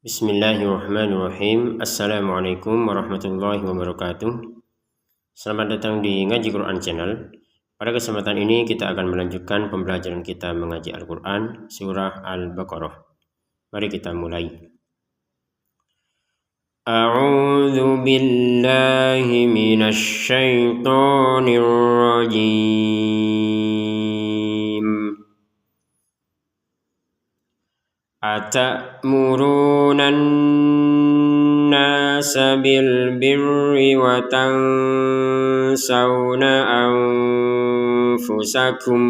Bismillahirrahmanirrahim. Assalamualaikum warahmatullahi wabarakatuh. Selamat datang di Ngaji Quran Channel. Pada kesempatan ini kita akan melanjutkan pembelajaran kita mengaji Al-Quran Surah Al-Baqarah. Mari kita mulai. A'udzu billahi minasy syaithanir rajim. Atamuruna an-nasa bil birri wa tansawna anfusakum.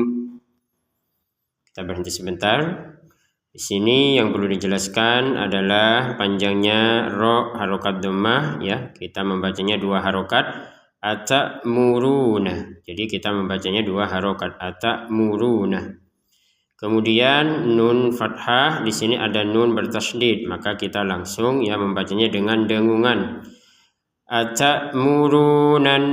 Kita berhenti sebentar. Di sini yang perlu dijelaskan adalah panjangnya ro harokat dhammah, ya. Kita membacanya dua harokat. Atamuruna. Jadi kita membacanya dua harokat. Atamuruna. Kemudian nun fathah, di sini ada nun bertasydid, maka kita langsung membacanya dengan dengungan. Atamurunun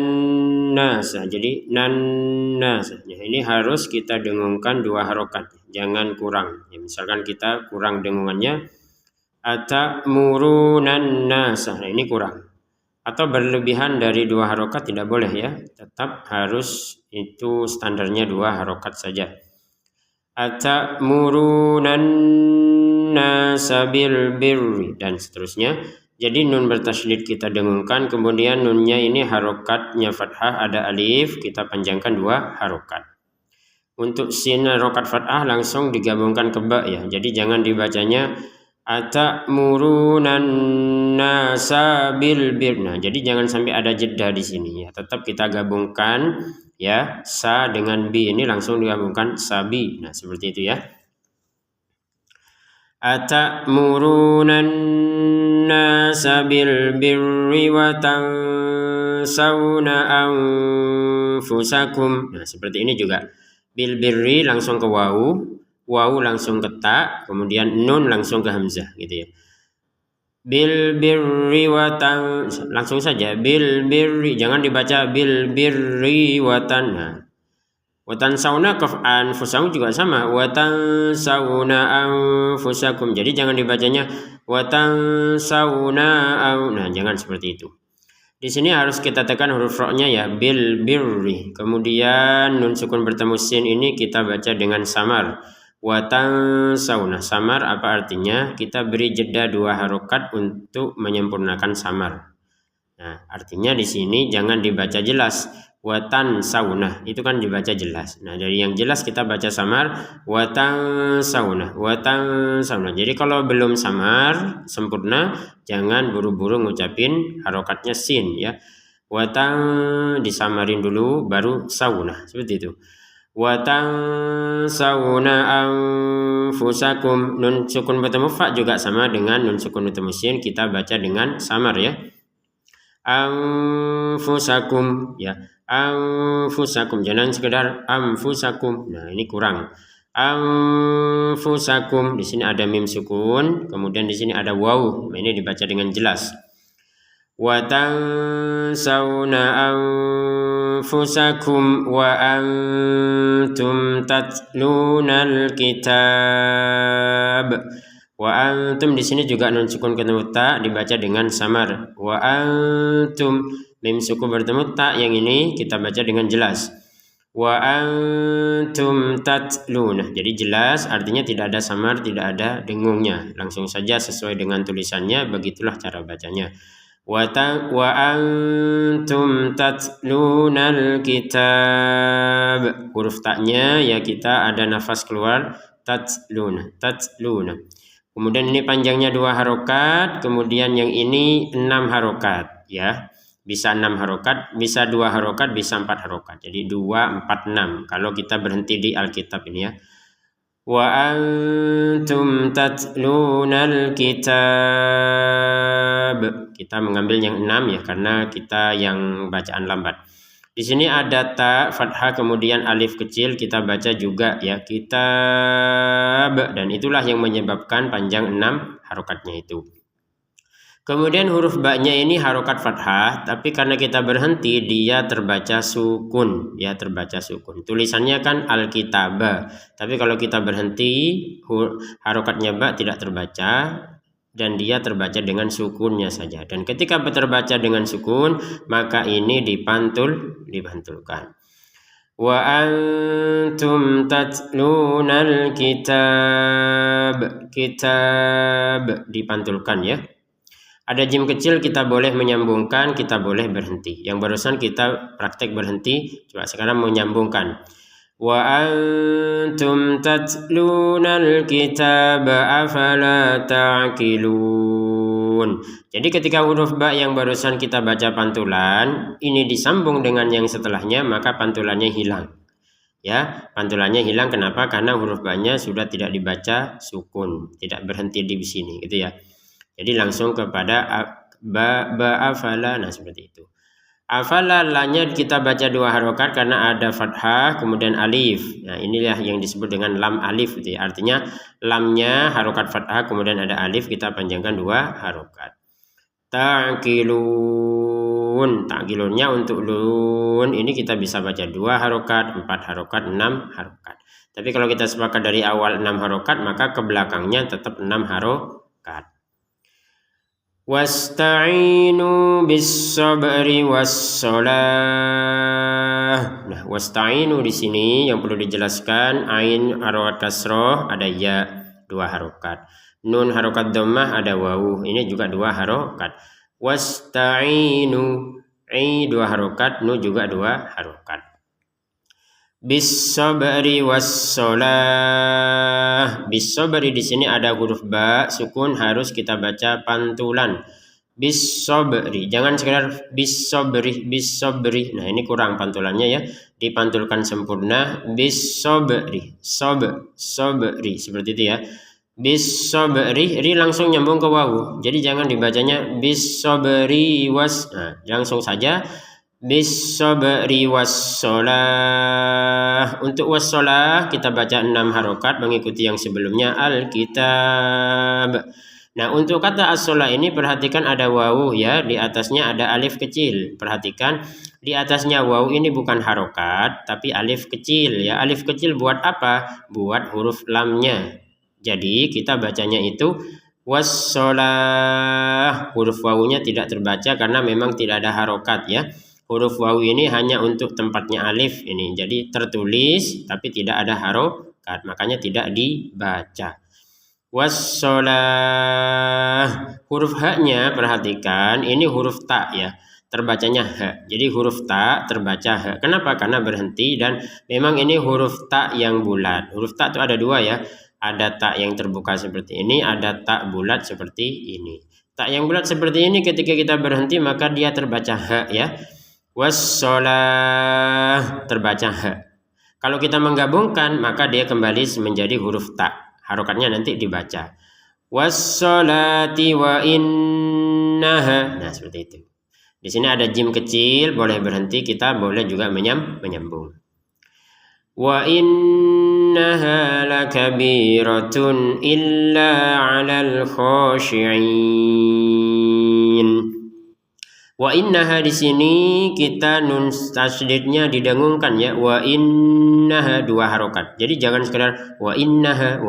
nasa. Jadi nas. Ini harus kita dengungkan dua harokat, jangan kurang. Misalkan kita kurang dengungannya, atamurunun nasa. Nah, ini kurang. Atau berlebihan dari dua harokat tidak boleh, ya. Tetap harus itu standarnya dua harokat saja. Atamuruna an-nasa bil birri, dan seterusnya. Jadi nun bertasydid kita dengungkan, kemudian nunnya ini harokatnya fathah, ada alif, kita panjangkan dua harokat. Untuk sin harokat fathah langsung digabungkan ke ba, ya. Jadi jangan dibacanya atamuruna an-nasa bil birri. Nah, jadi jangan sampai ada jeda di sini, ya. Tetap kita gabungkan, ya, sa dengan bi ini langsung digabungkan sabi. Nah, seperti itu, ya. Atamuruna an-nasa bil birri wa tansawna anfusakum. Nah, seperti ini juga. Bil birri langsung ke wawu langsung ke ta, kemudian nun langsung ke hamzah, gitu, ya. Bil birri wa tan, langsung saja bil birri, jangan dibaca bil birri wa tan. Nah, wa tansawna kaf anfusakum juga sama, wa tansawna anfusakum. Jadi jangan dibacanya wa tansawna. Nah, jangan seperti itu. Di sini harus kita tekan huruf ro-nya, ya, bil birri. Kemudian nun sukun bertemu sin ini kita baca dengan samar. Wa tansawna. Samar apa artinya? Kita beri jeda dua harokat untuk menyempurnakan samar. Nah, artinya di sini jangan dibaca jelas. Wa tansawna. Itu kan dibaca jelas. Nah, dari yang jelas kita baca samar. Wa tansawna. Wa tansawna. Jadi kalau belum samar sempurna, jangan buru-buru ngucapin harokatnya sin, ya. Wa tan disamarin dulu baru sawna. Seperti itu. Wa tansawna anfusakum. Nun sukun bertemu fa juga sama dengan nun sukun bertemu sin, kita baca dengan samar, ya. Anfusakum, ya. Anfusakum, jangan sekedar anfusakum. Nah, ini kurang. Anfusakum, di sini ada mim sukun, kemudian di sini ada waw. Nah, ini dibaca dengan jelas. Wa tansawna anfusakum wa antum tatlunal kitab. Wa antum di sini juga nun sukun ketemu ta dibaca dengan samar. Wa antum mim sukun bertemu ta, yang ini kita baca dengan jelas. Wa antum tatluna. Jadi jelas, artinya tidak ada samar, tidak ada dengungnya. Langsung saja sesuai dengan tulisannya, begitulah cara bacanya. Wa antum tatlunal kitab. Huruf ta-nya, ya, kita ada nafas keluar, tatluna. Kemudian ini panjangnya dua harokat, kemudian yang ini 6 harokat, ya. Bisa 6 harokat, bisa 2 harokat, bisa 4 harokat. Jadi 2, 4, 6. Kalau kita berhenti di Alkitab ini, ya. Wa antum tatlunal kitab. Kita mengambil yang 6, ya, karena kita yang bacaan lambat. Di sini ada ta fathah kemudian alif kecil, kita baca juga, ya, kitab, dan itulah yang menyebabkan panjang 6 harokatnya itu. Kemudian huruf ba-nya ini harokat fathah, tapi karena kita berhenti dia terbaca sukun, ya, terbaca sukun. Tulisannya kan al-kitaba, tapi kalau kita berhenti harokatnya ba tidak terbaca, dan dia terbaca dengan sukunnya saja. Dan ketika terbaca dengan sukun, maka ini dipantulkan. Wa antum tatlunal kitab, kitab dipantulkan ya. Ada jim kecil kita boleh menyambungkan, kita boleh berhenti. Yang barusan kita praktek berhenti, coba sekarang menyambungkan. Wa antum tatlunal kitaba afala ta'qilun. Jadi ketika huruf ba yang barusan kita baca pantulan ini disambung dengan yang setelahnya, maka pantulannya hilang. Ya, pantulannya hilang. Kenapa? Karena huruf ba-nya sudah tidak dibaca sukun, tidak berhenti di sini gitu ya. Jadi langsung kepada ba afala. Nah, seperti itu. Afala lanya kita baca 2 harokat karena ada fathah kemudian alif. Nah, inilah yang disebut dengan lam alif gitu ya. Artinya lamnya harokat fathah kemudian ada alif, kita panjangkan 2 harokat. Ta'qilun. Ta'qilunnya untuk lun ini kita bisa baca 2 harokat, 4 harokat, 6 harokat. Tapi kalau kita sepakat dari awal 6 harokat, maka ke belakangnya tetap 6 harokat. Wasta'inu bis-sabri was-shalah. Nah, wasta'inu di sini yang perlu dijelaskan, ain harokat kasroh ada ya 2 harokat. Nun harokat dhammah ada wawu, ini juga 2 harokat. Wasta'inu, i 2 harokat, nu juga 2 harokat. Bis-sabri was-shalah. Bis-sabri di sini ada huruf ba sukun, harus kita baca pantulan. Bis-sabri, jangan sekedar bis-sabri, bis-sabri. Nah, ini kurang pantulannya ya. Dipantulkan sempurna bis-sabri, sabri seperti itu ya. Bis-sabri, ri langsung nyambung ke wawu. Jadi jangan dibacanya bis-sabri was. Nah, langsung saja bis-sabri was-shalah. Untuk was-shalah kita baca 6 harokat mengikuti yang sebelumnya al-kitab. Nah, untuk kata as-shalah ini perhatikan ada wawu ya, di atasnya ada alif kecil. Perhatikan di atasnya wawu ini bukan harokat tapi alif kecil ya. Alif kecil buat apa? Buat huruf lamnya. Jadi kita bacanya itu was-shalah. Huruf wawunya tidak terbaca karena memang tidak ada harokat ya. Huruf wawu ini hanya untuk tempatnya alif ini. Jadi tertulis tapi tidak ada harokat, makanya tidak dibaca. Was-shalah. Huruf ha-nya perhatikan, ini huruf ta ya. Terbacanya ha. Jadi huruf ta terbaca ha. Kenapa? Karena berhenti dan memang ini huruf ta yang bulat. Huruf ta itu ada 2 ya. Ada ta yang terbuka seperti ini, ada ta bulat seperti ini. Ta yang bulat seperti ini ketika kita berhenti maka dia terbaca ha ya. Was-shalah terbaca ha. Kalau kita menggabungkan maka dia kembali menjadi huruf ta. Harokatnya nanti dibaca. Was-sholati wa innaha. Nah, seperti itu. Di sini ada jim kecil, boleh berhenti, kita boleh juga menyambung. Wa innaha lakabiratun illa 'alal khashi'in. Wa innaha di sini kita nun tasydidnya didengungkan ya. Wa innaha 2 harokat. Jadi jangan sekedar wa innaha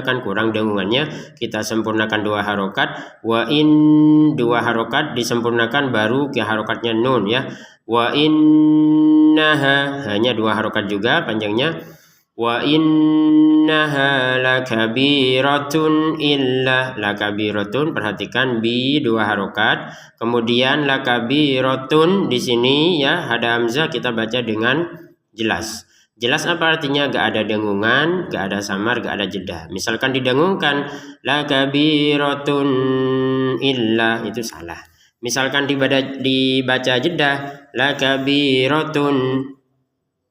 kan kurang dengungannya. Kita sempurnakan 2 harokat. Wa in 2 harokat disempurnakan baru ke harokatnya nun ya. Wa innaha hanya 2 harokat juga panjangnya. Wa innaha lakabiratun illa. Lakabiratun perhatikan bi 2 harokat. Kemudian lakabiratun di sini ya ada hamzah kita baca dengan jelas. Jelas apa artinya? Gak ada dengungan, gak ada samar, gak ada jeda. Misalkan didengungkan lakabiratun illa, itu salah. Misalkan dibaca jeda lakabiratun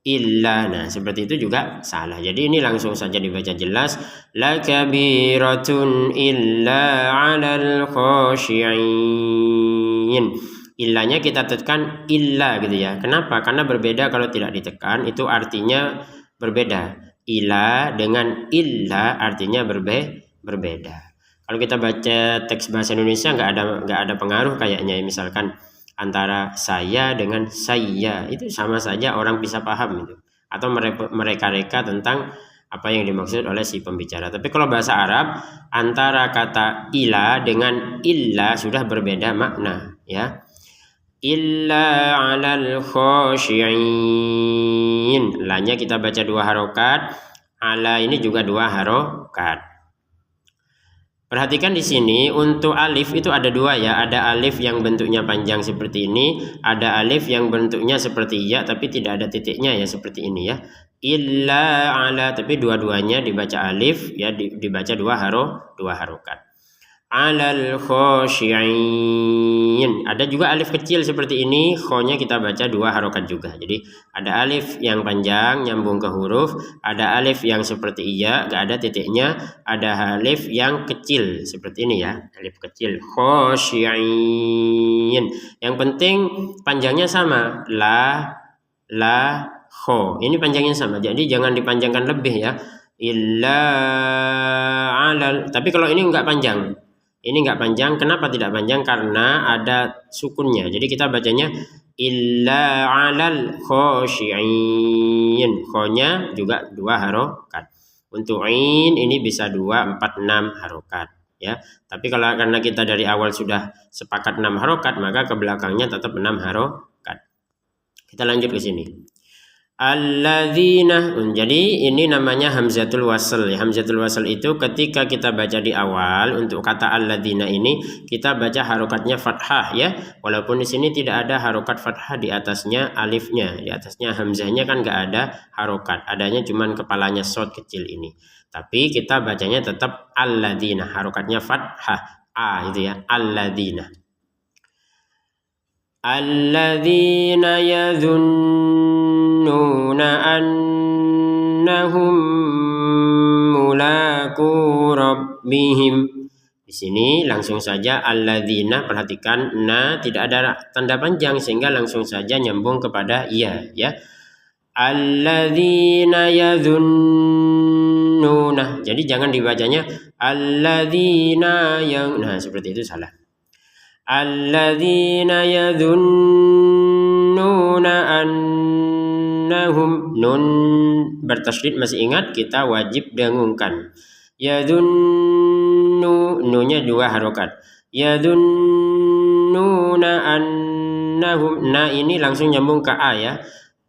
illa, nah seperti itu juga salah. Jadi ini langsung saja dibaca jelas lakabiratun illa 'alal khashi'in. Illanya kita tekan illa gitu ya. Kenapa? Karena berbeda kalau tidak ditekan itu artinya berbeda. Illa dengan illa artinya berbeda. Kalau kita baca teks bahasa Indonesia nggak ada pengaruh kayaknya. Misalkan antara saya dengan saya itu sama saja orang bisa paham itu. Atau mereka-reka tentang apa yang dimaksud oleh si pembicara. Tapi kalau bahasa Arab antara kata ila dengan illa sudah berbeda makna, ya. Illa 'alal khashi'in. Lanya kita baca 2 harokat, ala ini juga 2 harokat. Perhatikan di sini untuk alif itu ada 2 ya, ada alif yang bentuknya panjang seperti ini, ada alif yang bentuknya seperti ya tapi tidak ada titiknya ya seperti ini ya. Illa ala, tapi dua-duanya dibaca alif ya, dibaca 2 harokat. Alal khashi'in. Ada juga alif kecil seperti ini, kho-nya kita baca 2 harokat juga. Jadi ada alif yang panjang nyambung ke huruf, ada alif yang seperti iya gak ada titiknya, ada alif yang kecil seperti ini ya, alif kecil khashi'in. Yang penting panjangnya sama, la kho. Ini panjangnya sama. Jadi jangan dipanjangkan lebih ya. Illa alal. Tapi kalau ini enggak panjang. Ini enggak panjang. Kenapa tidak panjang? Karena ada sukunnya. Jadi kita bacanya illa alal khashi'in. Kho-nya juga 2 harokat. Untuk in ini bisa 2, 4, 6 harokat ya. Tapi karena kita dari awal sudah sepakat 6 harokat, maka ke belakangnya tetap 6 harokat. Kita lanjut ke sini. Alladzina. Jadi ini namanya hamzatul wasl ya. Hamzatul wasl itu ketika kita baca di awal untuk kata alladzina ini kita baca harokatnya fathah ya. Walaupun di sini tidak ada harokat fathah di atasnya alifnya, di atasnya hamzahnya kan nggak ada harokat, adanya cuman kepalanya shad kecil ini. Tapi kita bacanya tetap alladzina, harokatnya fathah a itu ya, alladzina. Alladzina yadhunnuna annahum mulaku rabbihim. Di sini langsung saja alladzina, perhatikan na tidak ada tanda panjang sehingga langsung saja nyambung kepada iya ya. Alladzina yadhunnuna. Jadi jangan dibacanya alladzina yang, nah seperti itu salah. Alladzina yadhunnuna annahum, nun bertasydid masih ingat, kita wajib dengungkan. Yadhunnu, nunya 2 harokat. Yadhunnuna annahum, na ini langsung nyambung ke a ya.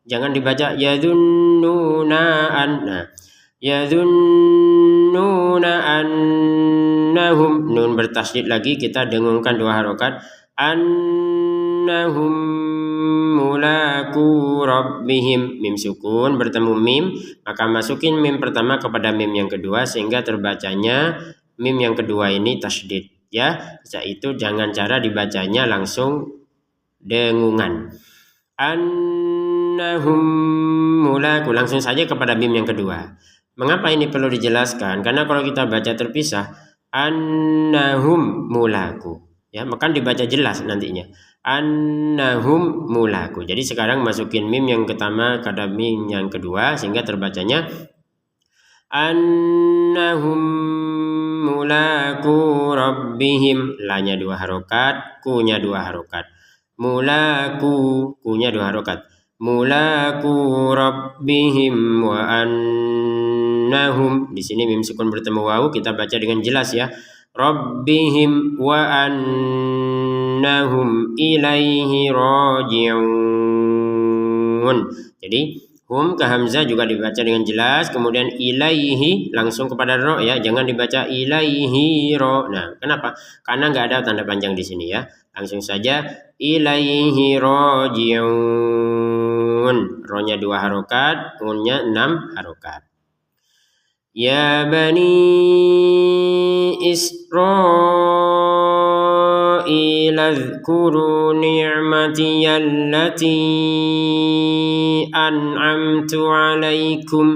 Jangan dibaca yadhunnuna anna. Yadhunnuna annahum, nun bertasydid lagi, kita dengungkan 2 harokat. Annahum mulaku rabbihim, mim sukun bertemu mim, maka masukin mim pertama kepada mim yang kedua sehingga terbacanya mim yang kedua ini tasydid ya. Setelah itu jangan cara dibacanya langsung dengungan. Annahum mulaku, langsung saja kepada mim yang kedua. Mengapa ini perlu dijelaskan? Karena kalau kita baca terpisah annahum mulaku ya, maka dibaca jelas nantinya annahum mulaku. Jadi sekarang masukin mim yang pertama kepada mim yang kedua sehingga terbacanya annahum mulaku rabbihim, lanya 2 harokat, kunya 2 harokat. Mulaku, kunya 2 harokat. Mulaku rabbihim wa annahum. Di sini mim sukun bertemu wawu, kita baca dengan jelas ya. Rabbihim wa annahum ilaihi raji'un. Jadi hum ke hamzah juga dibaca dengan jelas, kemudian ilaihi langsung kepada ro ya, jangan dibaca ilaihi ro. Nah, kenapa? Karena nggak ada tanda panjang di sini ya. Langsung saja ilaihi raji'un. Ro-nya 2 harokat, un-nya 6 harokat. Ya bani Israil azkuru ni'mati allati an'amtu alaikum.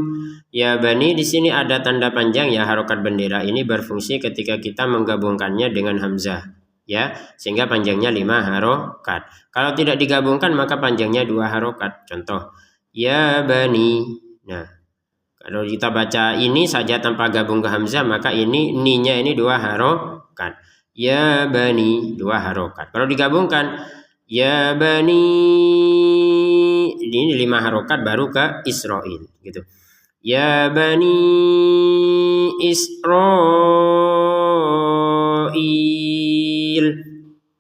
Ya bani, di sini ada tanda panjang ya, harokat bendera ini berfungsi ketika kita menggabungkannya dengan hamzah ya, sehingga panjangnya 5 harokat. Kalau tidak digabungkan maka panjangnya 2 harokat. Contoh ya bani. Nah, kalau kita baca ini saja tanpa gabung ke hamzah maka ini ni-nya ini 2 harokat. Ya bani 2 harokat. Kalau digabungkan ya bani, ini 5 harokat baru ke Israil gitu. Ya bani Israil.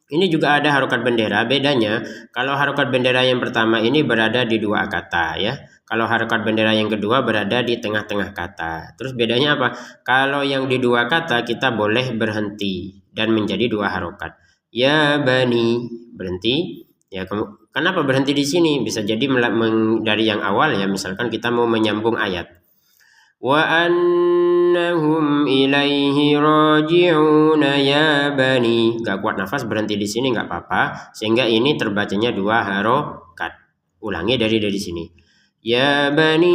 Ini juga ada harokat bendera. Bedanya kalau harokat bendera yang pertama ini berada di dua kata ya. Kalau harokat bendera yang kedua berada di tengah-tengah kata. Terus bedanya apa? Kalau yang di dua kata kita boleh berhenti dan menjadi dua harokat. Ya bani, berhenti. Ya, kenapa berhenti di sini? Bisa jadi dari yang awal ya. Misalkan kita mau menyambung ayat. Wa annahum ilaihi raji'una ya bani. Gak kuat nafas, berhenti di sini nggak apa-apa. Sehingga ini terbacanya dua harokat. Ulangi dari sini. Ya bani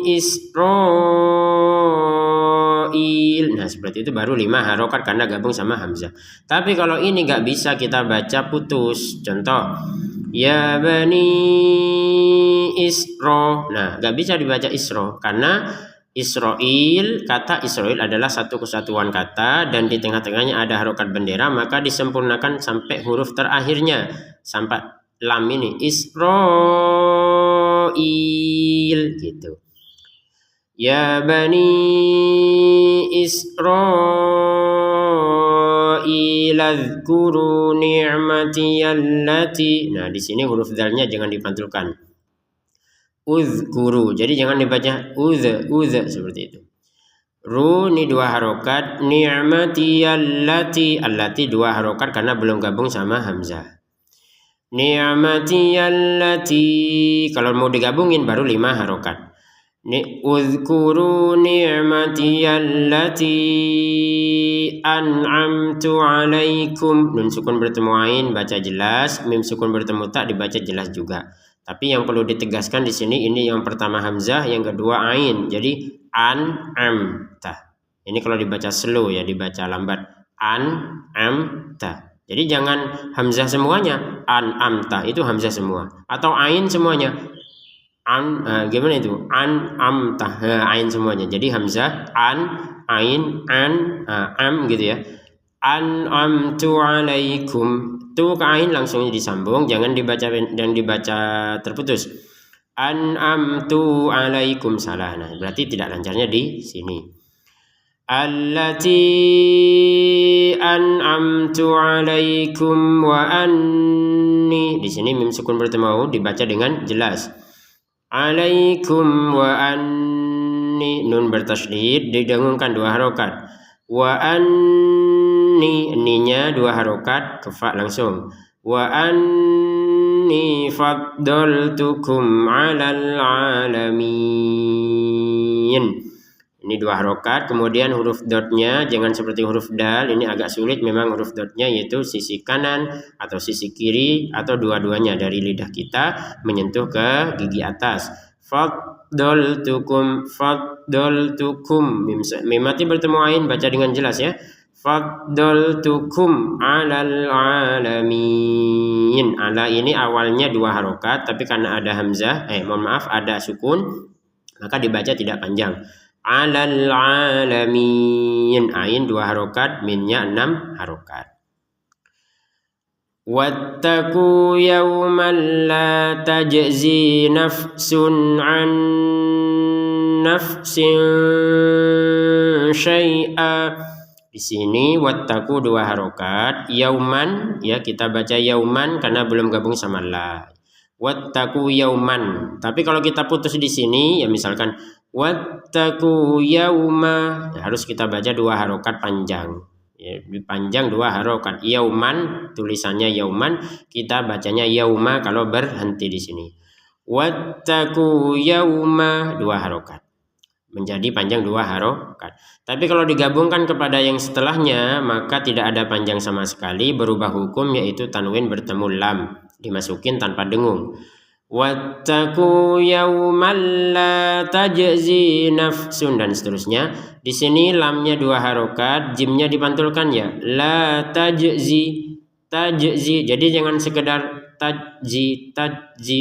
Israil. Nah seperti itu baru 5 harokat karena gabung sama hamzah. Tapi kalau ini nggak bisa kita baca putus. Contoh, ya bani Isro. Nah nggak bisa dibaca Isro karena Israel, kata Israel adalah satu kesatuan kata dan di tengah-tengahnya ada harokat bendera, maka disempurnakan sampai huruf terakhirnya, sampai lam ini Israel gitu. Ya bani Israil azkuru ni'mati allati. Nah di sini huruf dalnya jangan dipantulkan. Uzkuru, jadi jangan dibaca uz seperti itu. Ru ini dua harokat, ni'mati allati dua harokat karena belum gabung sama hamzah. Ni'mati allati kalau mau digabungin baru 5 harokat. Uzkuru ni'mati allati an'amtu alaikum. Nun sukun bertemu ain baca jelas, mim sukun bertemu tak dibaca jelas juga. Tapi yang perlu ditegaskan di sini ini yang pertama hamzah, yang kedua ain. Jadi an'amta. Ini kalau dibaca slow ya, dibaca lambat. An'amta. Jadi jangan hamzah semuanya. An'amta itu hamzah semua. Atau ain semuanya. Gimana itu? An'amta. Ain semuanya. Jadi hamzah ain, am gitu ya. An'amtu alaikum. Tuh ke ain langsung disambung, jangan dibaca terputus. An'amtu alaikum, salah. Nah, berarti tidak lancarnya di sini. Allati an'amtu alaikum wa anni. Di sini mim sukun bertemu dibaca dengan jelas. Alaikum wa anni, nun bertasydid didengungkan 2 harokat. Wa anni, ninya 2 harokat, kefa langsung. Wa anni faddaltukum 'alal 'alamin. Ini 2 harokat, kemudian huruf dotnya jangan seperti huruf dal, ini agak sulit memang huruf dotnya, yaitu sisi kanan atau sisi kiri atau dua-duanya dari lidah kita menyentuh ke gigi atas. Faddaltukum, mim mati bertemu ain, baca dengan jelas ya. Faddaltukum 'alal 'alamin. Ala ini awalnya 2 harokat, tapi karena ada hamzah, ada sukun, maka dibaca tidak panjang. 'Alal 'alamin. Ain 2 harokat, minnya 6 harokat. Wattaqu yawman la tajzi nafsun 'an nafsin syai'a. Di sini wattaqu 2 harokat, yauman ya kita baca yauman karena belum gabung sama la. Wattaqu yauman. Tapi kalau kita putus di sini ya misalkan wattaqu yauma, ya harus kita baca 2 harokat panjang. Ya, panjang 2 harokat. Yauman tulisannya yauman, kita bacanya yauma kalau berhenti di sini. Wattaqu yauma 2 harokat. Menjadi panjang 2 harokat. Tapi kalau digabungkan kepada yang setelahnya maka tidak ada panjang sama sekali, berubah hukum yaitu tanwin bertemu lam, dimasukin tanpa dengung. Wattaqu yawman la tajzi nafsun, dan seterusnya. Di sini lamnya 2 harokat, jimnya dipantulkan ya. La tajzi. Jadi jangan sekedar tajzi,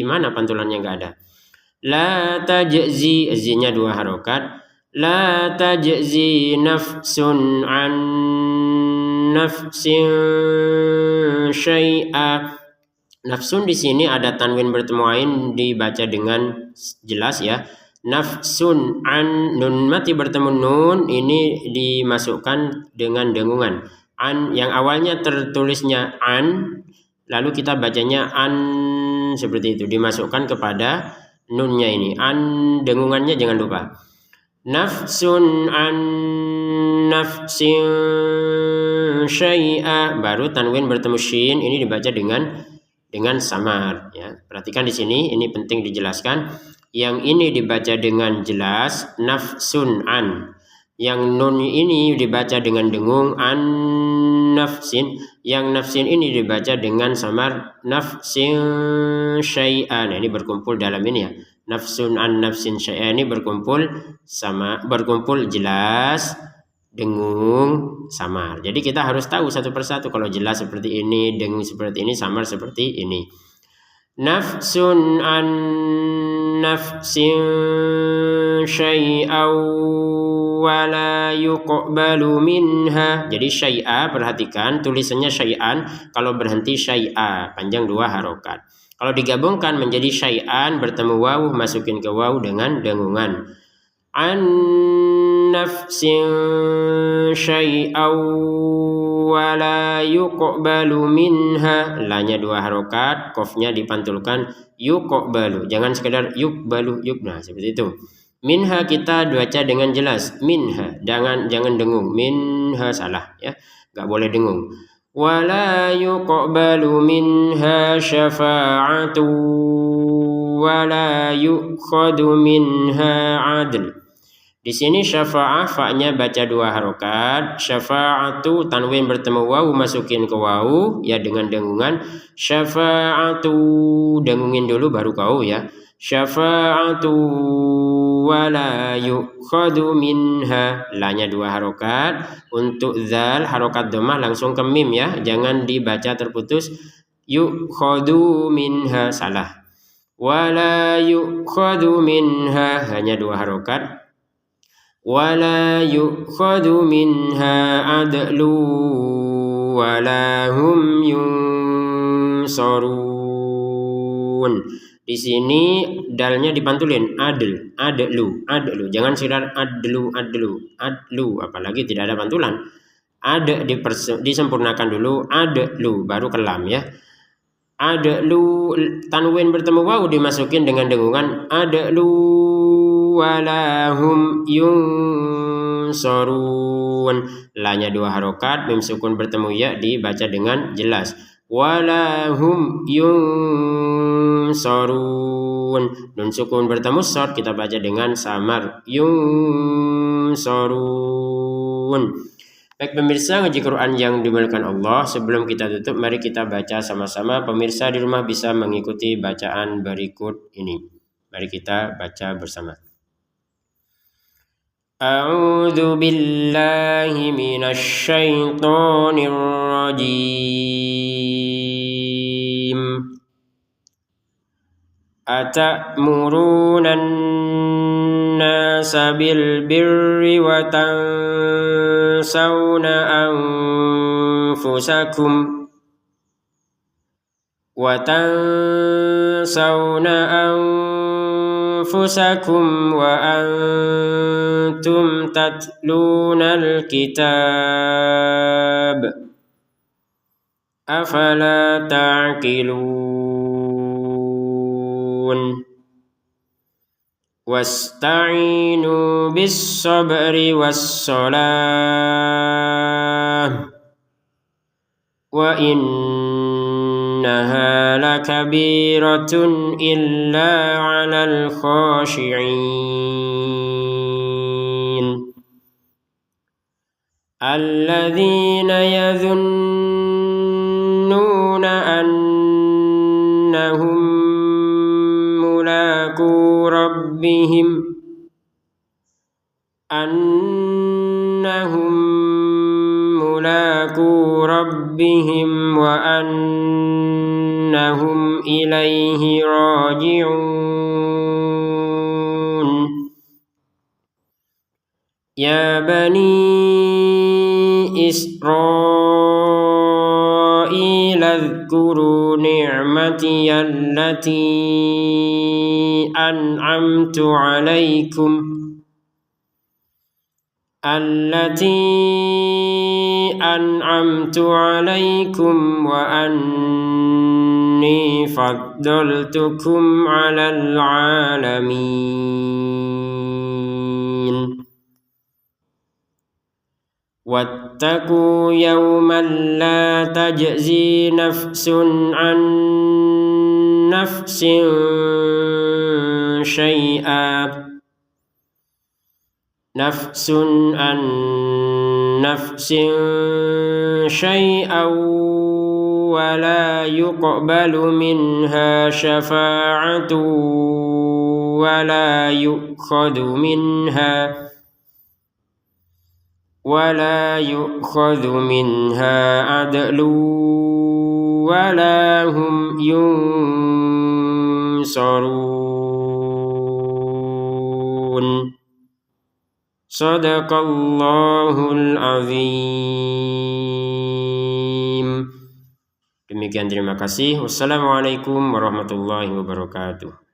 mana pantulannya nggak ada. La tajzi, zi-nya 2 harokat. La tajzi nafsun an nafsin syai'a. Nafsun di sini ada tanwin bertemu ain, dibaca dengan jelas ya. Nafsun an, nun mati bertemu nun ini dimasukkan dengan dengungan. An yang awalnya tertulisnya an, lalu kita bacanya an seperti itu, dimasukkan kepada nunnya ini. An dengungannya jangan lupa. Nafsun an nafsin syai'a, baru tanwin bertemu shin, ini dibaca dengan samar ya. Perhatikan di sini, ini penting dijelaskan. Yang ini dibaca dengan jelas nafsun an. Yang nun ini dibaca dengan dengung an nafsin. Yang nafsin ini dibaca dengan samar nafsin syai'a. Nah, ini berkumpul dalam ini ya. Nafsun an nafsin syai'a ini berkumpul jelas, dengung, samar. Jadi kita harus tahu satu persatu, kalau jelas seperti ini, dengung seperti ini, samar seperti ini. Nafsun an nafsin syai'aw wa la yuqbalu minha. Jadi syai'a, perhatikan tulisannya syai'an, kalau berhenti syai'a, panjang 2 harokat. Kalau digabungkan menjadi syai'an, bertemu waw, masukin ke waw dengan dengungan. An nafsin syai'aw wa la yuqbalu minha, lanya 2 harokat, qafnya dipantulkan yuqbalu, jangan sekedar yuqbalu yuk. Nah, seperti itu. Minha kita baca dengan jelas, minha, jangan dengung, minha salah ya, nggak boleh dengung. Wa la yuqbalu minha syafa'atu wa la yu'khadu minha 'adl. Di sini syafa'ah, fa-nya baca 2 harokat. Syafa'atu, tanwin bertemu waw, masukin ke waw ya dengan dengungan. Syafa'atu, dengungin dulu baru kau ya. Syafa'atu wa la yu'khadu minha, lanya 2 harokat. Untuk zal harokat dhammah langsung ke mim ya, jangan dibaca terputus. Yu'khadu minha salah. Wa la yu'khadu minha, hanya 2 harokat. Wala yu'khadu minha adlu wala hum yunsarun. Di sini dalnya dipantulin adlu, jangan sekedar adlu, apalagi tidak ada pantulan. Disempurnakan dulu, adlu baru kelam ya. Adlu, tanwin bertemu waw dimasukin dengan dengungan adlu walahum yunsarun, lanya 2 harokat, mim sukun bertemu ya dibaca dengan jelas. Walahum yunsarun, nun sukun bertemu shad kita baca dengan samar yunsarun. Baik pemirsa ngaji Quran yang dimuliakan Allah, sebelum kita tutup mari kita baca sama-sama. Pemirsa di rumah bisa mengikuti bacaan berikut ini. Mari kita baca bersama. A'udzu billahi minasy syaithanir rajim. Atamuruna an-nasa bil birri wa tansawna anfusakum wa antum tatlunal kitab afala ta'qilun. Wasta'inu bis-sabri was-salah wa innaha lakabiratun illa 'alal khashi'in alladzina yadhunnuna annahum mulaqu rabbihim wa annahum ilaihi raji'un. Ya bani Israil adhkuru ni'mati allati أنعمت عليكم وأني فضلتكم على العالمين واتقوا يوما لا تجزي نفس عن نفس شيئا ولا يقبل منها شفاعة ولا يؤخذ منها عدل ولا هم ينصرون. Sadaqallahul azim. Demikian, terima kasih. Wassalamualaikum warahmatullahi wabarakatuh.